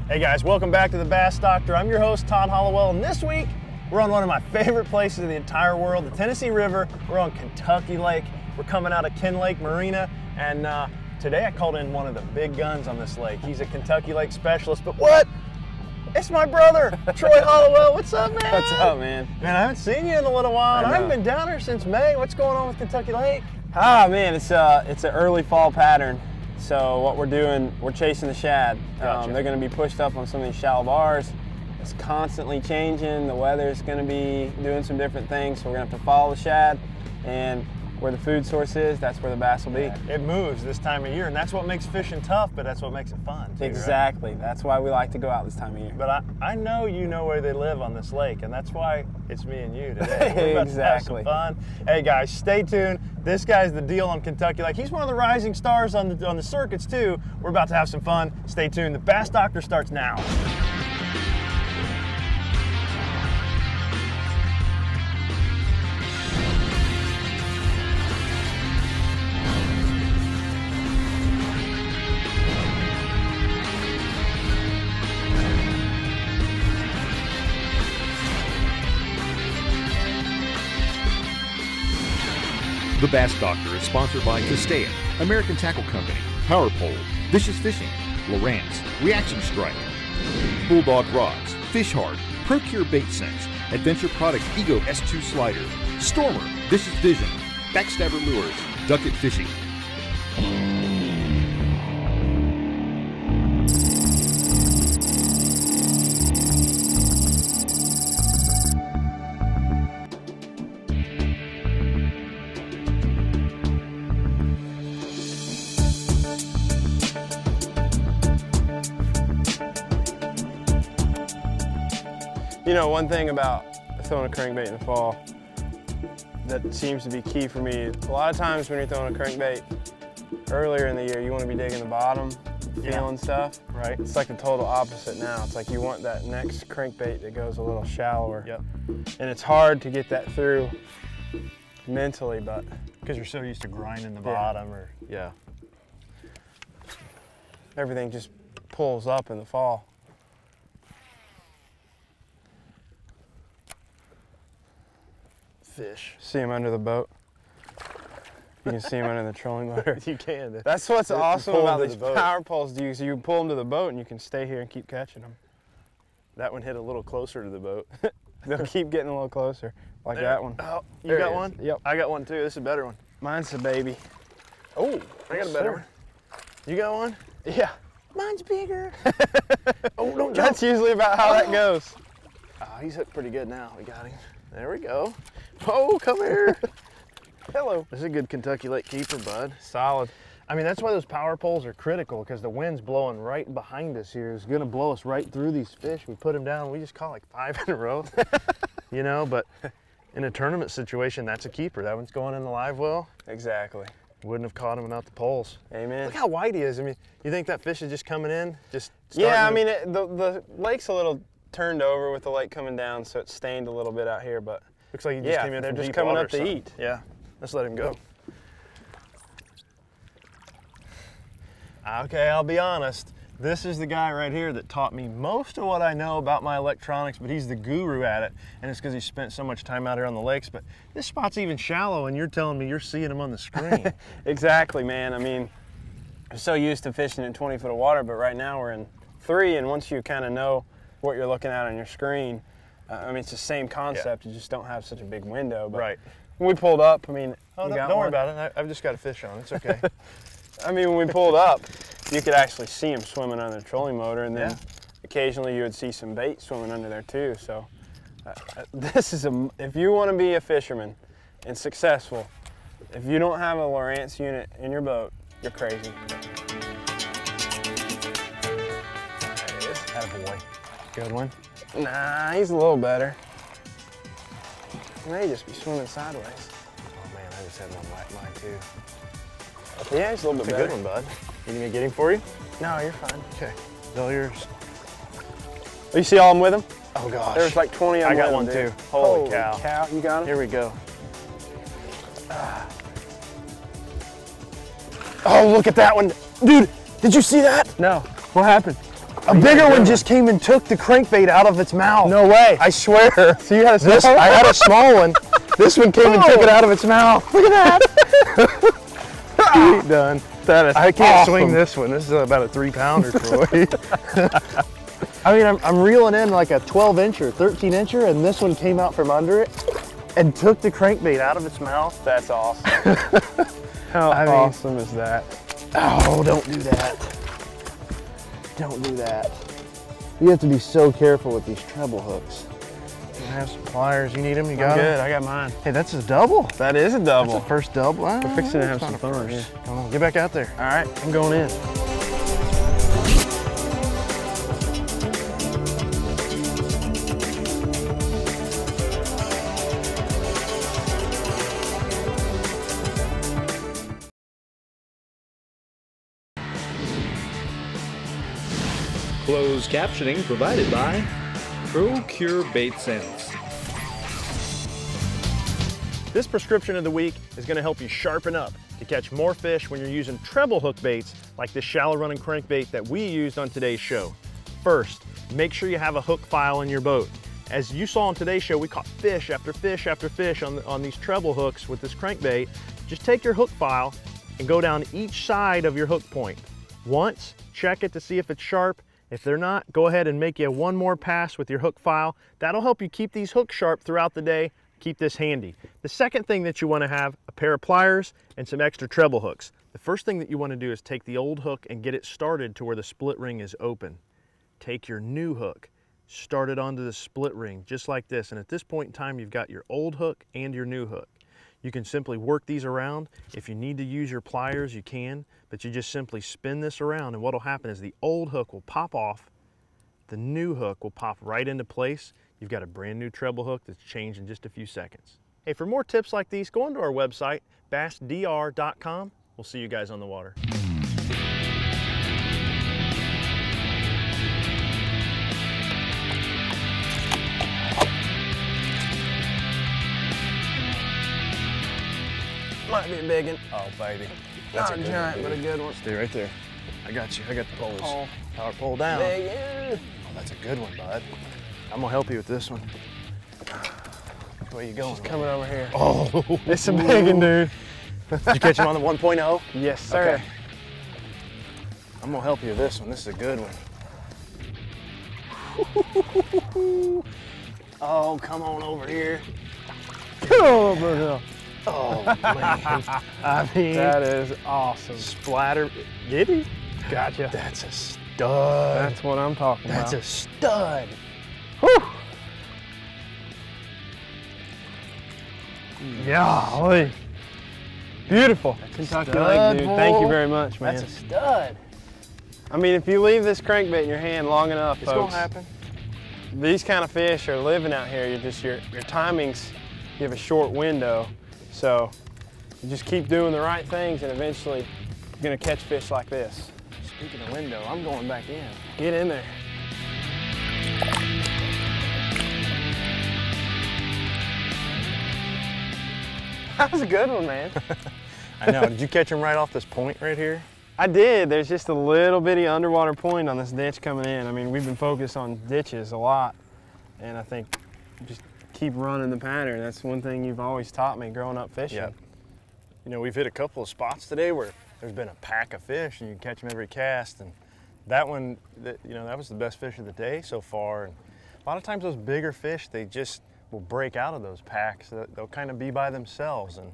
Hey guys, welcome back to the Bass Doctor. I'm your host, Troy Hollowell, and this week we're on one of my favorite places in the entire world, the Tennessee River. We're on Kentucky Lake. We're coming out of Ken Lake Marina, and today I called in one of the big guns on this lake. He's a Kentucky Lake specialist, but what? It's my brother, Troy Hollowell. What's up, man? What's up, man? Man, I haven't seen you in a little while. I haven't been down here since May. What's going on with Kentucky Lake? Ah, man, it's an early fall pattern. So what we're doing, we're chasing the shad. Gotcha. They're going to be pushed up on some of these shallow bars. It's constantly changing. The weather's going to be doing some different things, so we're going to have to follow the shad. And where the food source is, that's where the bass will be. Yeah, it moves this time of year, and that's what makes fishing tough, but that's what makes it fun too, Exactly. right? That's why we like to go out this time of year. But I know you know where they live on this lake, and that's why it's me and you today. We're about to have some fun. Hey guys, stay tuned. This guy's the deal on Kentucky Lake. He's one of the rising stars on the circuits too. We're about to have some fun. Stay tuned. The Bass Doctor starts now. The Bass Doctor is sponsored by Castaic, American Tackle Company, Power Pole, Vicious Fishing, Lowrance, Reaction Strike, Bulldog Rods, Fish Hard, Procure Bait Sense, Adventure Products Ego S2 Slider, Stormer, Vicious Vision, Backstabber Lures, Ducket Fishing. You know, one thing about throwing a crankbait in the fall that seems to be key for me, a lot of times when you're throwing a crankbait earlier in the year, you want to be digging the bottom, feeling stuff. Right. It's like the total opposite now. It's like you want that next crankbait that goes a little shallower. Yep. And it's hard to get that through mentally, but Because you're so used to grinding the bottom, or everything just pulls up in the fall. fish. See them under the boat. You can see them under the trolling motor. You can. That's what's awesome pull about them to these the boat. power poles. You pull them to the boat and you can stay here and keep catching them. That one hit a little closer to the boat. They'll keep getting a little closer, like that one. Oh, you There got it one? is. Yep. I got one too. This is a better one. Mine's a baby. Oh, I got a better sir. one. You got one? Yeah. Mine's bigger. Oh, don't jump. That's usually about how that goes. Oh, he's hooked pretty good now. We got him. There we go. Oh, come here. Hello. This is a good Kentucky Lake keeper, bud. Solid. I mean, that's why those power poles are critical, because the wind's blowing right behind us here. It's going to blow us right through these fish. We put them down. We just caught like 5 in a row, you know, but in a tournament situation, that's a keeper. That one's going in the live well. Exactly. Wouldn't have caught him without the poles. Amen. Look how wide he is. I mean, you think that fish is just coming in? Yeah, I mean, the lake's a little turned over with the lake coming down, so it's stained a little bit out here, but looks like he just came in they're from just deep coming water up to or something. eat. Yeah, let's let him go. Okay, I'll be honest. This is the guy right here that taught me most of what I know about my electronics, but he's the guru at it, and it's because he spent so much time out here on the lakes. But this spot's even shallow, and you're telling me you're seeing him on the screen. Exactly, man. I mean, I'm so used to fishing in 20 foot of water, but right now we're in 3, and once you kind of know what you're looking at on your screen, I mean, it's the same concept. You just don't have such a big window. But Right. when we pulled up, I mean, Oh, don't worry about it. I've just got a fish on. It's okay. I mean, when we pulled up, you could actually see them swimming under the trolling motor, and then occasionally you would see some bait swimming under there too. So this is if you want to be a fisherman and successful, if you don't have a Lowrance unit in your boat, you're crazy. There it is. Attaboy. Good one. Nah, he's a little better. He may just be swimming sideways. Oh man, I just had one like mine too. Yeah, he's a little bit It's a better. good one, bud. You need me to get him for you? No, you're fine. Okay. It's all yours. You see all of them with him? Oh gosh. There's like 20 of them. I got with one him, dude. too. Holy cow. cow. You got him? Here we go. Oh, look at that one. Dude, did you see that? No. What happened? A bigger one just came and took the crankbait out of its mouth. No way. I swear. So you had a This, I had a small one. This one came and took it out of its mouth. Look at that. Done. That is I can't awesome. swing this one. This is about a 3-pounder, Troy. I mean, I'm reeling in like a 12-incher, 13-incher, and this one came out from under it and took the crankbait out of its mouth. That's awesome. How awesome is that? Oh, don't do that. Don't do that. You have to be so careful with these treble hooks. You have some pliers. You need them? You got them? Good. I got mine. Hey, that's a double. That is a double. That's the first double. We're fixing to have some fun. Yeah. Come on, get back out there. All right, I'm going in. Closed captioning provided by Procure Bait Sense. This prescription of the week is going to help you sharpen up to catch more fish when you're using treble hook baits like this shallow running crankbait that we used on today's show. First, make sure you have a hook file in your boat. As you saw on today's show, we caught fish after fish after fish on these treble hooks with this crankbait. Just take your hook file and go down each side of your hook point. Once, check it to see if it's sharp. If they're not, go ahead and make you one more pass with your hook file. That'll help you keep these hooks sharp throughout the day. Keep this handy. The second thing that you want to have, a pair of pliers and some extra treble hooks. The first thing that you want to do is take the old hook and get it started to where the split ring is open. Take your new hook, start it onto the split ring just like this. And at this point in time, you've got your old hook and your new hook. You can simply work these around. If you need to use your pliers, you can, but you just simply spin this around, and what'll happen is the old hook will pop off, the new hook will pop right into place. You've got a brand new treble hook that's changed in just a few seconds. Hey, for more tips like these, go onto our website, bassdr.com. We'll see you guys on the water. Might be a big one. Oh, baby. That's Not a giant, but a good one. Stay right there. I got you. I got the poles. Oh. Power pole down. Big Oh, that's a good one, bud. I'm gonna help you with this one. Where you going? She's coming over here. Oh, It's a big one, dude. Did you catch him on the 1.0? Yes, sir. Okay. I'm gonna help you with this one. This is a good one. Oh, come on over here. Oh, Brazil. Oh, man. I mean, That is awesome. splatter. Did he? Gotcha. That's a stud. That's what I'm talking That's about. a stud. Whew. Golly. Beautiful. Kentucky Stud, Lake, dude. Thank you boy. very much, man. That's a stud. I mean, if you leave this crankbait in your hand long enough, It's folks, gonna happen. these kind of fish are living out here. Your timings, you have a short window. So you just keep doing the right things and eventually you're gonna catch fish like this. Speaking of window, I'm going back in. Get in there. That was a good one, man. I know. Did you catch him right off this point right here? I did. There's just a little bitty underwater point on this ditch coming in. I mean, we've been focused on ditches a lot, and I think just keep running the pattern. That's one thing you've always taught me growing up fishing. Yeah. You know, we've hit a couple of spots today where there's been a pack of fish and you can catch them every cast. And that one, you know, that was the best fish of the day so far. And a lot of times those bigger fish, they just will break out of those packs. They'll kind of be by themselves. And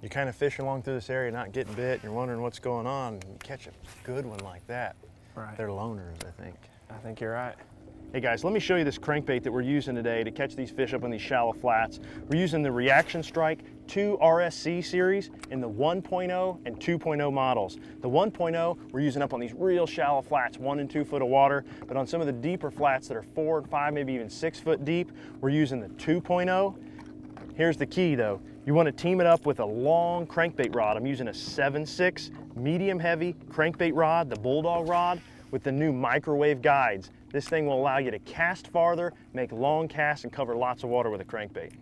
you're kind of fishing along through this area, not getting bit, and you're wondering what's going on. And you catch a good one like that. Right. They're loners, I think. I think you're right. Hey guys, let me show you this crankbait that we're using today to catch these fish up on these shallow flats. We're using the Reaction Strike 2 RSC series in the 1.0 and 2.0 models. The 1.0 we're using up on these real shallow flats, 1 and 2 foot of water, but on some of the deeper flats that are 4 and 5, maybe even 6 foot deep, we're using the 2.0. Here's the key though. You want to team it up with a long crankbait rod. I'm using a 7/6 medium heavy crankbait rod, the Bulldog rod, with the new microwave guides. This thing will allow you to cast farther, make long casts, and cover lots of water with a crankbait.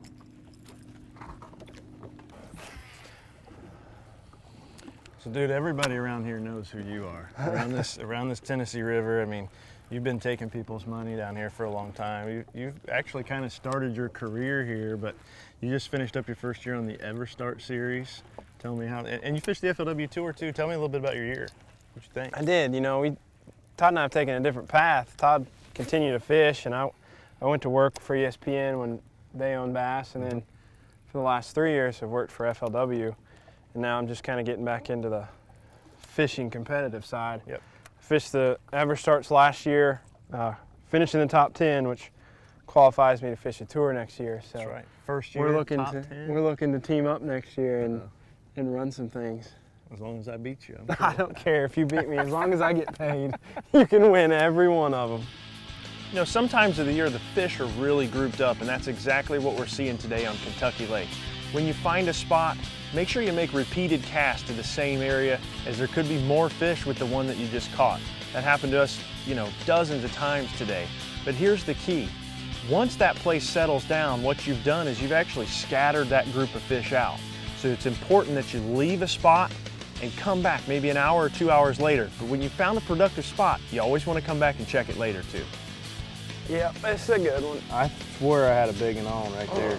So dude, everybody around here knows who you are. Around this Tennessee River, I mean, You've been taking people's money down here for a long time. You've actually kind of started your career here, but you just finished up your first year on the Ever Start series. Tell me how, and you fished the FLW Tour too. Tell me a little bit about your year. What you think? I did. You know, Todd and I have taken a different path. Todd continued to fish, and I went to work for ESPN when they owned Bass, and then for the last 3 years I've worked for FLW, and now I'm just kind of getting back into the fishing competitive side. Yep. Fished the Ever Starts last year, finished in the top 10, which qualifies me to fish a tour next year. So that's right. First year, we're looking top to 10. we're looking to team up next year and run some things. As long as I beat you. I don't care if you beat me, as long as I get paid. You can win every one of them. You know, sometimes of the year the fish are really grouped up, and that's exactly what we're seeing today on Kentucky Lake. When you find a spot, make sure you make repeated casts to the same area, as there could be more fish with the one that you just caught. That happened to us, you know, dozens of times today. But here's the key. Once that place settles down, what you've done is you've actually scattered that group of fish out. So it's important that you leave a spot and come back maybe an hour or 2 hours later. But when you found a productive spot, you always want to come back and check it later too. Yep, it's a good one. I swear I had a big one on right there.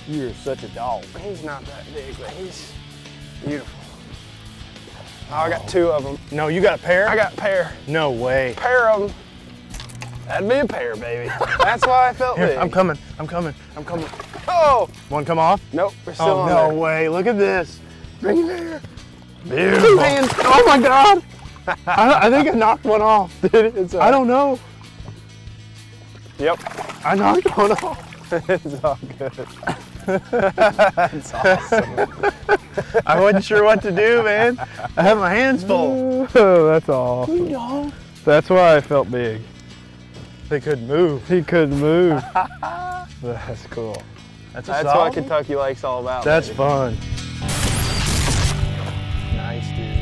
You're such a dog. He's not that big, but he's beautiful. Oh, I got 2 of them. No, you got a pair? I got a pair. No way. Pair of them. That'd be a pair, baby. That's why I felt Here, big. I'm coming, I'm coming, I'm coming. Oh! One come off? Nope, we're still on no there. way, look at this. Bring it here. Beautiful. 2 hands. Oh my God! I think I knocked one off. I don't know. Yep. I knocked one off. It's all good. That's awesome. I wasn't sure what to do, man. I have my hands full. Oh, that's awesome. That's why I felt big. They couldn't move. He couldn't move. That's cool. That's what solid. Kentucky Lake's all about. That's baby. fun. Nice, dude.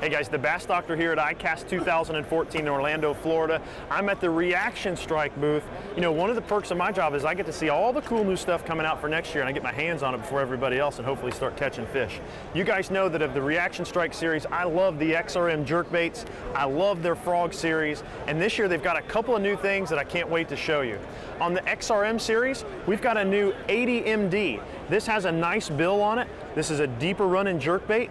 Hey guys, the Bass Doctor here at ICAST 2014 in Orlando, Florida. I'm at the Reaction Strike booth. You know, one of the perks of my job is I get to see all the cool new stuff coming out for next year, and I get my hands on it before everybody else and hopefully start catching fish. You guys know that of the Reaction Strike series, I love the XRM jerkbaits. I love their frog series, and this year they've got a couple of new things that I can't wait to show you. On the XRM series, we've got a new 80MD. This has a nice bill on it. This is a deeper running jerkbait.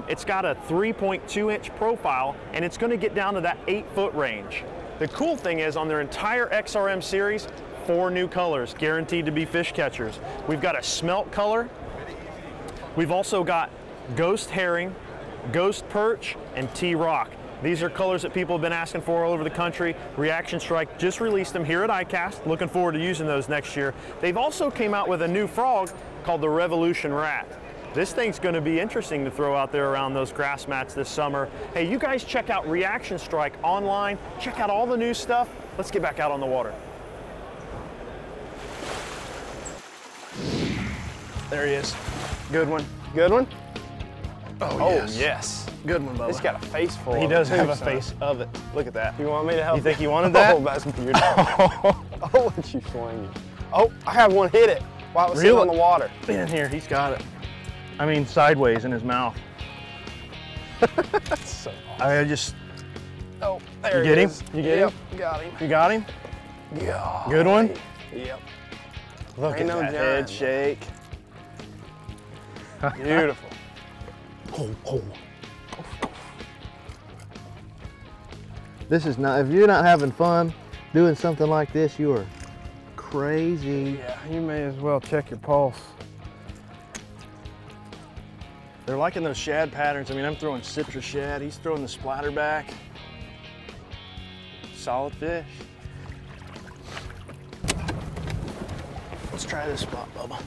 It's got a 3.2-inch profile, and it's going to get down to that 8-foot range. The cool thing is, on their entire XRM series, 4 new colors, guaranteed to be fish catchers. We've got a smelt color. We've also got ghost herring, ghost perch, and T-rock. These are colors that people have been asking for all over the country. Reaction Strike just released them here at ICAST. Looking forward to using those next year. They've also came out with a new frog called the Revolution Rat. This thing's going to be interesting to throw out there around those grass mats this summer. Hey, you guys check out Reaction Strike online. Check out all the new stuff. Let's get back out on the water. There he is. Good one. Good one? Oh, yes. Yes. Good one, Bubba. He's got a face full He of does it, have a so. face of it. Look at that. You want me to help You think he wanted that? Oh, that's beautiful. I'll let you swing it. Oh, I have one hit it while it was sitting on the water. In here, he's got it. I mean, sideways in his mouth. That's so awesome. I just, Oh, there you get he him? is. You get Yep, him? got him. You got him? Yeah. Good one? Yep. Look Ain't at no that giant, head man. shake. Beautiful. This is not, if you're not having fun doing something like this, you are crazy. Yeah, you may as well check your pulse. They're liking those shad patterns. I mean, I'm throwing citrus shad. He's throwing the splatterback. Solid fish. Let's try this spot, Bubba.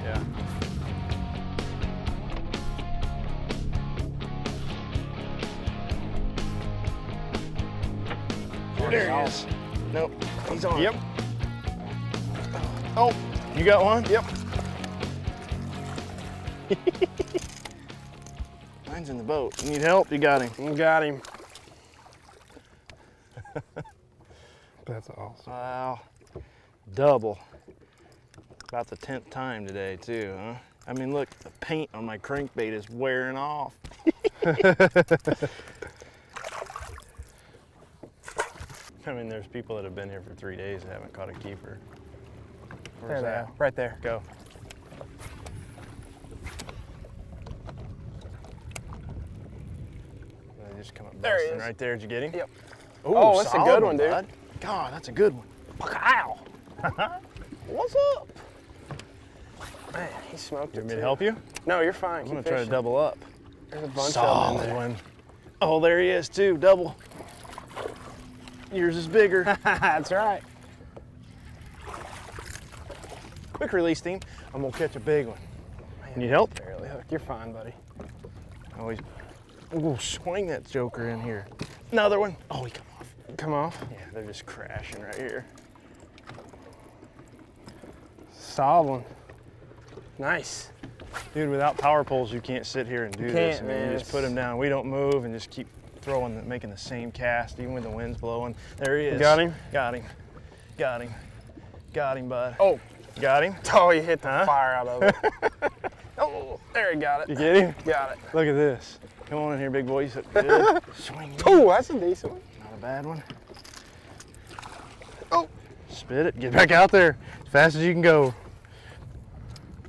Yeah. There he is. Nope, he's on. Yep. Oh, you got one? Yep. Mine's in the boat. You need help? You got him. You got him. That's awesome. Wow. Double. About the 10th time today too, huh? I mean, look, the paint on my crankbait is wearing off. I mean, there's people that have been here for 3 days and haven't caught a keeper. Where's There they that? are. Right there. Go. They just come up There he busting is. right there. Did you get him? Yep. Ooh, Oh, that's a solid good one, dude. bud. God, that's a good one. Ow! What's up? Man, he smoked You it want me to too. help you? No, you're fine. I'm Keep gonna try to fishing. double up. There's a bunch of Solid them in one. Oh, there he is too, double. Yours is bigger. there. That's right. Quick release team. I'm gonna catch a big one. Need help? Barely hooked. You're fine, buddy. Always. Ooh, swing that joker in here. Another one. Oh, he come off. Come off. Yeah, they're just crashing right here. Solid one. Nice. Dude, without power poles, you can't sit here and do this. I can't, mean, man. you just put them down. We don't move and just keep throwing, making the same cast, even when the wind's blowing. There he is. Got him? Got him. Got him. Got him, bud. Oh. Got him? Oh, you hit the Huh? fire out of it. Oh, there he got it. You get him? Got it. Look at this. Come on in here, big boy. You said good. Swing. Oh, that's a decent one. Not a bad one. Oh, spit it. Get back out there as fast as you can go.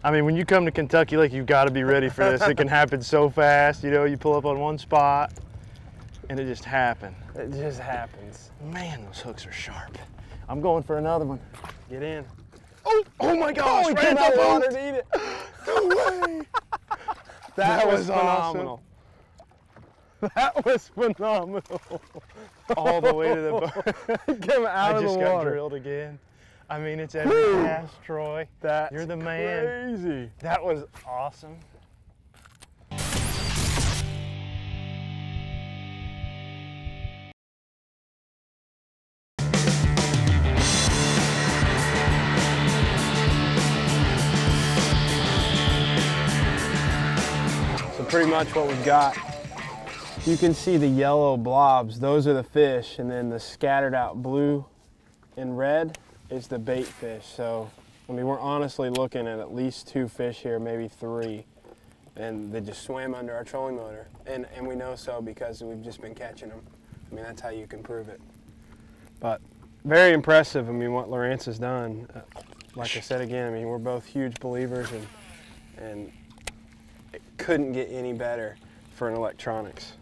I mean, when you come to Kentucky Lake, you've got to be ready for this. It can happen so fast. You know, you pull up on one spot and it just happened. It just happens. Man, those hooks are sharp. I'm going for another one. Get in. Oh my gosh, he right came in out the of the boat. water to eat it. No way. That was phenomenal. awesome. That was phenomenal. All the way to the boat. Came out I of just the got water. drilled again. I mean, it's every cast, Troy. That's You're the man. crazy. That was awesome. So pretty much what we've got, you can see the yellow blobs, those are the fish, and then the scattered out blue and red is the bait fish. So, I mean, we're honestly looking at least 2 fish here, maybe 3, and they just swam under our trolling motor. And we know so because we've just been catching them. I mean, that's how you can prove it. But very impressive, I mean, what Lawrence has done. Like I said again, I mean, we're both huge believers, and it couldn't get any better for an electronics.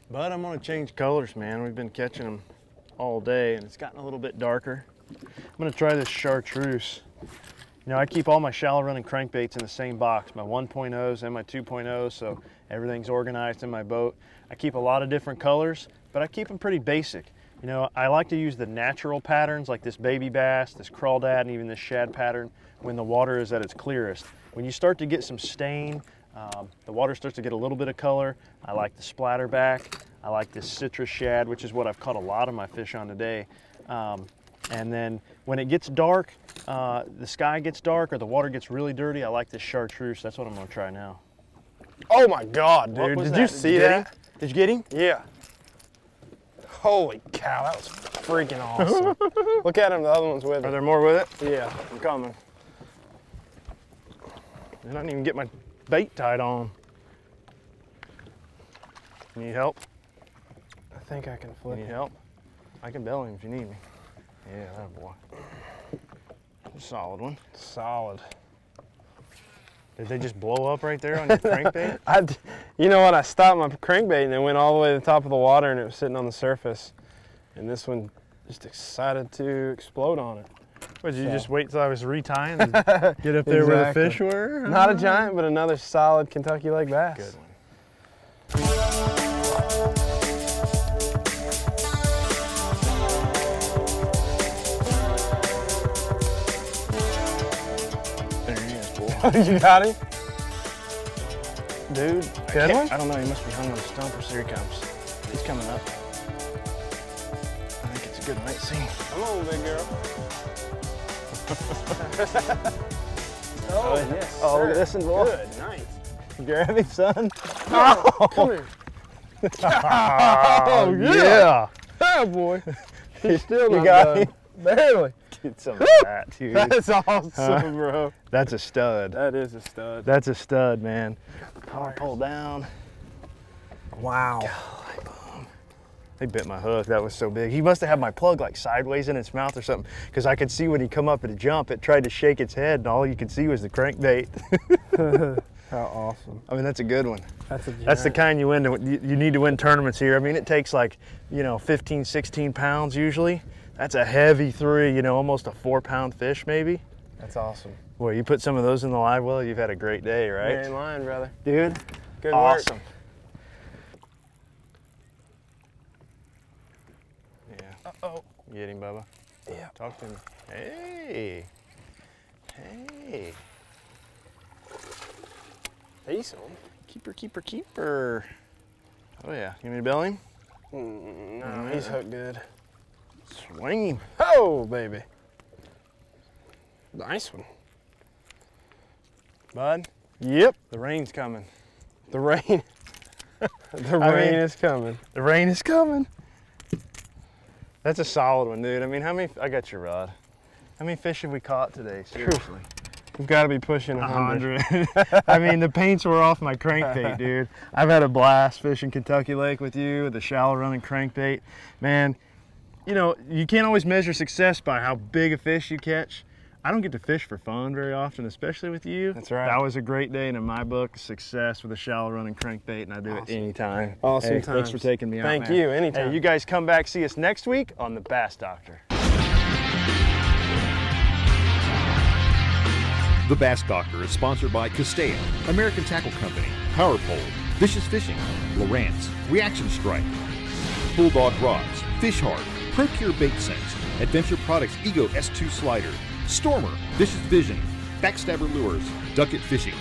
But I'm gonna change colors, man. We've been catching them all day and it's gotten a little bit darker. I'm gonna try this chartreuse. You know, I keep all my shallow running crankbaits in the same box, my 1.0s and my 2.0s, so everything's organized in my boat. I keep a lot of different colors, but I keep them pretty basic. You know, I like to use the natural patterns like this baby bass, this crawdad, and even this shad pattern when the water is at its clearest. When you start to get some stain, the water starts to get a little bit of color. I like the splatterback. I like this citrus shad, which is what I've caught a lot of my fish on today. And then when it gets dark, the sky gets dark or the water gets really dirty, I like this chartreuse. That's what I'm gonna try now. Oh my God, What dude, was did that? you see get that? him? Did you get him? Yeah. Holy cow, that was freaking awesome. Look at him, the other one's with Are him. there more with it? Yeah, I'm coming. I didn't even get my bait tied on. Need help? I think I can You flip need it. help? I can bail him if you need me. Yeah, that boy. Solid one. Solid. Did they just blow up right there on your crankbait? You know what, I stopped my crankbait and it went all the way to the top of the water and it was sitting on the surface. And this one just decided to explode on it. Would you So. just wait till I was retying and get up there where the Exactly. fish were? Not a giant, but another solid Kentucky Lake bass. Good one. There he is, boy. You got him? Dude, Good one? I don't know, he must be hung on a stump or so. Here he comes. He's coming up. I think it's a good night scene. Come on, big girl. Oh, yes. Oh, look at sir. this one, boy. Good, nice. Grab him, son. Come here. Oh, Yeah. Oh, boy. He's still You not got done. him? Barely. Get some of that, dude. That's awesome, bro. That's a stud. That is a stud. That's a stud, man. Power pole down. Wow. They bit my hook. That was so big. He must have had my plug like sideways in its mouth or something, because I could see when he come up at a jump, it tried to shake its head, and all you could see was the crankbait. How awesome. I mean, that's a good one. That's That's the kind you win. You need to win tournaments here. I mean, it takes like, 15, 16 pounds usually. That's a heavy 3, almost a 4-pound fish maybe. That's awesome. Boy, you put some of those in the live well, you've had a great day, You're right? in line, brother. Dude, Good awesome. work. Yeah. Uh-oh. You get him, Bubba? Yeah. Talk to him. Hey. Hey. Decent. Keeper, keeper, keeper. Oh yeah. You want me to bail him? No, he's hooked good. Swing him. Oh, baby. Nice one. Bud, Yep. the rain's coming. The rain. The I rain mean- is coming. The rain is coming. That's a solid one, dude. I mean, I got your rod. How many fish have we caught today? Seriously. We've got to be pushing 100. 100. I mean, the paints were off my crankbait, dude. I've had a blast fishing Kentucky Lake with you with the shallow running crankbait. Man, you can't always measure success by how big a fish you catch. I don't get to fish for fun very often, especially with you. That's right. That was a great day, and in my book, success with a shallow running crankbait, and I do it anytime. Awesome Hey, times. thanks for taking me out, Thank man. you, anytime. Hey, you guys come back, see us next week on The Bass Doctor. The Bass Doctor is sponsored by Castell, American Tackle Company, Power Pole, Vicious Fishing, Lowrance, Reaction Strike, Bulldog Rods, Fish Hard, Procure Bait Sense, Adventure Products Ego S2 Slider, Stormer, Vicious Vision, Backstabber Lures, Ducket Fishing.